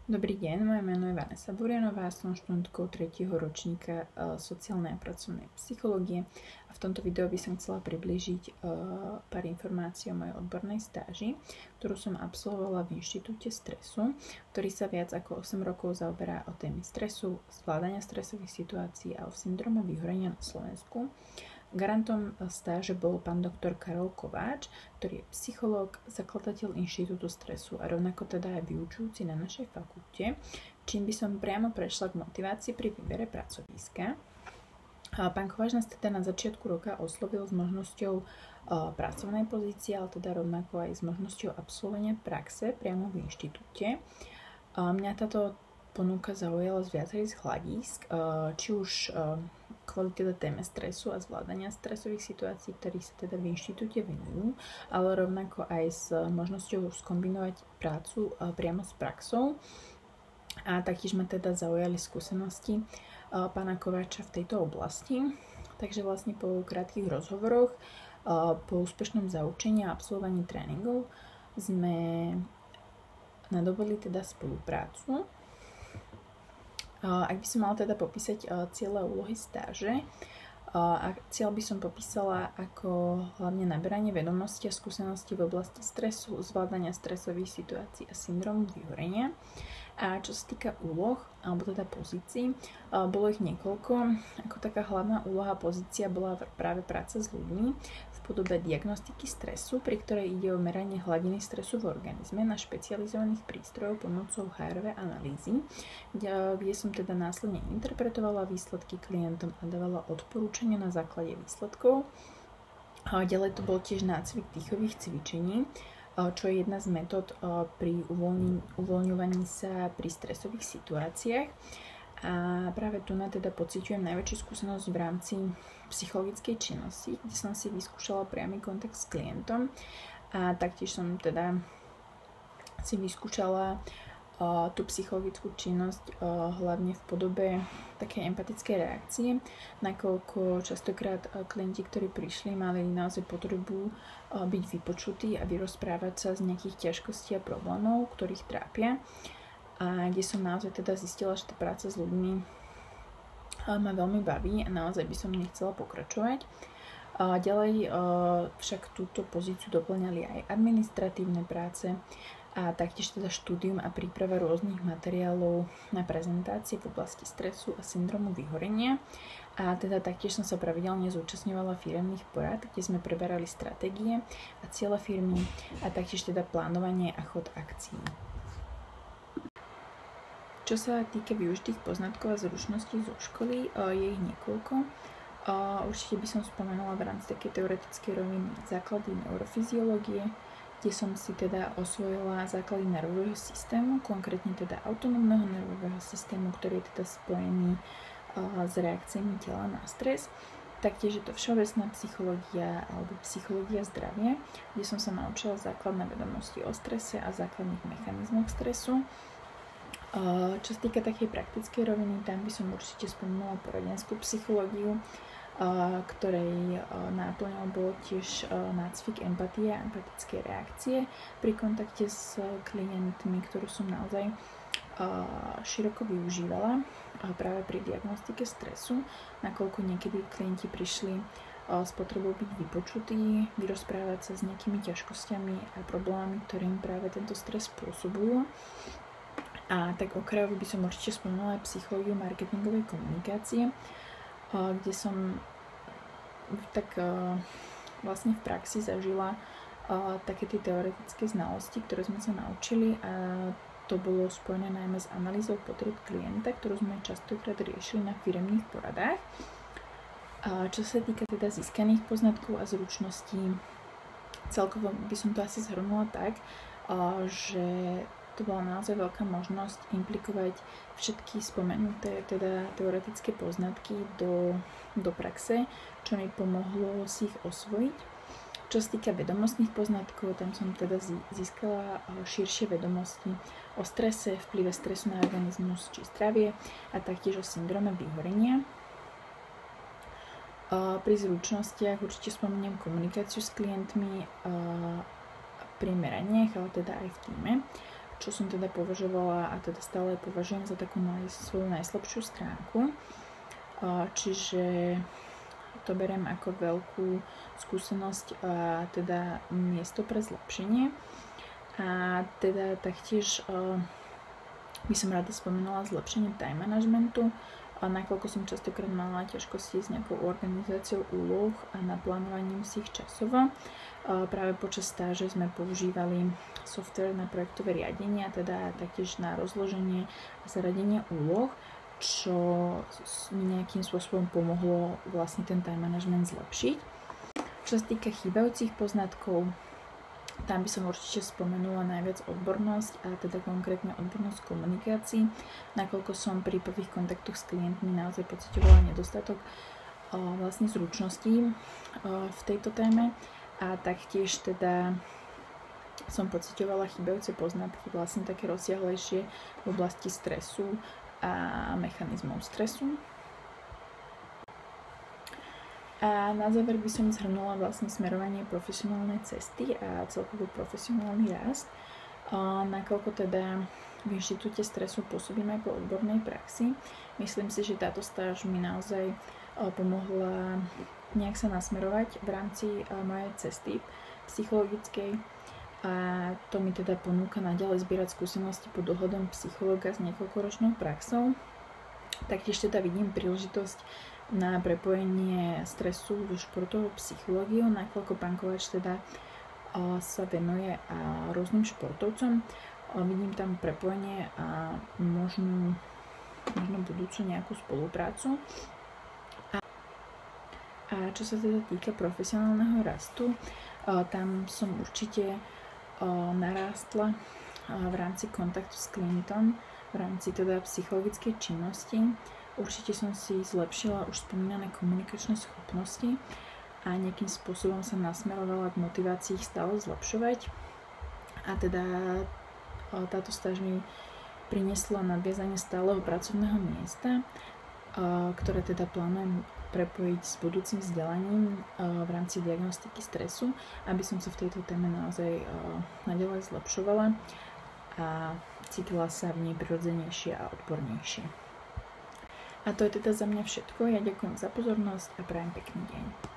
Dobrý deň, moje meno je Vanessa Burianová, som študentkou 3. ročníka sociálnej a pracovnej psychológie a v tomto videu by som chcela priblížiť pár informácií o mojej odbornej stáži, ktorú som absolvovala v Inštitúte stresu, ktorý sa viac ako 8 rokov zaoberá o témy stresu, zvládania stresových situácií a o syndróme vyhorenia na Slovensku. Garantom stáže bol pán doktor Karol Kováč, ktorý je psychológ, zakladateľ Inštitútu stresu a rovnako teda aj vyučujúci na našej fakulte, čím by som priamo prešla k motivácii pri výbere pracoviska. Pán Kováč nás teda na začiatku roka oslovil s možnosťou pracovnej pozície, ale teda rovnako aj s možnosťou absolvovania praxe priamo v inštitúte. Mňa táto ponuka zaujala z viacerých hľadísk, či už kvôli teda téme stresu a zvládania stresových situácií, ktorých sa teda v inštitúte venujú, ale rovnako aj s možnosťou skombinovať prácu priamo s praxou. A taktiež ma teda zaujali skúsenosti pána Kováča v tejto oblasti. Takže vlastne po krátkych rozhovoroch, po úspešnom zaučení a absolvovaní tréningov sme nadobudli teda spoluprácu. Ak by som mala teda popísať ciele a úlohy stáže, cieľ by som popísala ako hlavne naberanie vedomosti a skúseností v oblasti stresu, zvládania stresových situácií a syndrómu vyhorenia. A čo sa týka úloh, alebo teda pozícií, bolo ich niekoľko. Ako taká hlavná úloha pozícia bola práve práca s ľuďmi v podobe diagnostiky stresu, pri ktorej ide o meranie hladiny stresu v organizme na špecializovaných prístrojov pomocou HRV analýzy, kde som teda následne interpretovala výsledky klientom a dávala odporúčania na základe výsledkov. Ďalej to bol tiež nácvik dýchových cvičení, čo je jedna z metód pri uvoľňovaní sa pri stresových situáciách. A práve tu teda pociťujem najväčšiu skúsenosť v rámci psychologickej činnosti, kde som si vyskúšala priamy kontakt s klientom a taktiež som teda si vyskúšala tú psychologickú činnosť hlavne v podobe také empatickej reakcie, nakoľko častokrát klienti, ktorí prišli, mali naozaj potrebu byť vypočutí a vyrozprávať sa z nejakých ťažkostí a problémov, ktorých trápia, a kde som naozaj teda zistila, že tá práca s ľuďmi ma veľmi baví a naozaj by som nechcela pokračovať. Ďalej však túto pozíciu doplňali aj administratívne práce a taktiež teda štúdium a príprava rôznych materiálov na prezentácie v oblasti stresu a syndrómu vyhorenia. A teda taktiež som sa pravidelne zúčastňovala firemných porád, kde sme preberali stratégie a ciele firmy a taktiež teda plánovanie a chod akcií. Čo sa týka využitých poznatkov a zručností zo školy, je ich niekoľko. Určite by som spomenula v rámci takej teoretickej roviny základy neurofyziológie, kde som si teda osvojila základy nervového systému, konkrétne teda autonómneho nervového systému, ktorý je teda spojený s reakciami tela na stres. Taktiež je to všeobecná psychológia alebo psychológia zdravia, kde som sa naučila základné vedomosti o strese a základných mechanizmoch stresu. Čo sa týka takej praktickej roviny, tam by som určite spomenula poradenskú psychológiu, ktorej náplňou bol tiež nácvik empatie a empatické reakcie pri kontakte s klientmi, ktorú som naozaj široko využívala práve pri diagnostike stresu, nakoľko niekedy klienti prišli s potrebou byť vypočutí, vyrozprávať sa s nejakými ťažkosťami a problémami, ktoré im práve tento stres spôsobujú. A tak okrajovo by som určite spomenula aj psychológiu marketingovej komunikácie, kde som tak vlastne v praxi zažila také tie teoretické znalosti, ktoré sme sa naučili, a to bolo spojené najmä s analýzou potrieb klienta, ktorú sme častokrát riešili na firemných poradách. Čo sa týka teda získaných poznatkov a zručností, celkovo by som to asi zhrnula tak, že to bola naozaj veľká možnosť implikovať všetky spomenuté teda teoretické poznatky do praxe, čo mi pomohlo si ich osvojiť. Čo sa týka vedomostných poznatkov, tam som teda získala širšie vedomosti o strese, vplyve stresu na organizmus či zdravie a taktiež o syndróme vyhorenia. Pri zručnostiach určite spomeniem komunikáciu s klientmi pri meraniach, ale teda aj v tíme. čo som teda považovala a teda stále považujem za takú svoju najslabšiu stránku. Čiže to beriem ako veľkú skúsenosť a teda miesto pre zlepšenie. A teda taktiež by som rada spomenula zlepšenie time managementu, nakoľko som častokrát mala ťažkosti s nejakou organizáciou úloh a naplánovaním si ich časovo. Práve počas stáže sme používali software na projektové riadenie a teda taktiež na rozloženie a zaradenie úloh, čo mi nejakým spôsobom pomohlo vlastne ten time management zlepšiť. Čo sa týka chýbajúcich poznatkov, tam by som určite spomenula najviac odbornosť a teda konkrétne odbornosť komunikácií, nakoľko som pri prvých kontaktoch s klientmi naozaj pociťovala nedostatok vlastne zručností v tejto téme a taktiež teda som pociťovala chýbajúce poznatky vlastne také rozsiahlejšie v oblasti stresu a mechanizmov stresu. A na záver by som zhrnula vlastne smerovanie profesionálnej cesty a celkový profesionálny rast. Nakoľko teda v Inštitúte stresu pôsobím aj po odbornej praxi, myslím si, že táto stáž mi naozaj pomohla nejak sa nasmerovať v rámci mojej cesty psychologickej. A to mi teda ponúka naďalej zbierať skúsenosti pod dohľadom psychologa s niekoľkoročnou praxou. Taktiež teda vidím príležitosť na prepojenie stresu so športovou psychológiou, nakoľko pán Kováč teda sa venuje rôznym športovcom. Vidím tam prepojenie a možno budúcu nejakú spoluprácu. A čo sa teda týka profesionálneho rastu, tam som určite narástla v rámci kontaktu s klientom, v rámci teda psychologickej činnosti. Určite som si zlepšila už spomínané komunikačné schopnosti a nejakým spôsobom sa nasmerovala k motivácii ich stále zlepšovať. A teda táto stáž mi priniesla nadviazanie stáleho pracovného miesta, ktoré teda plánujem prepojiť s budúcim vzdelaním v rámci diagnostiky stresu, aby som sa v tejto téme naozaj naďalej zlepšovala a cítila sa v nej prirodzenejšie a odbornejšie. A to je teda za mňa všetko. Ja ďakujem za pozornosť a prajem pekný deň.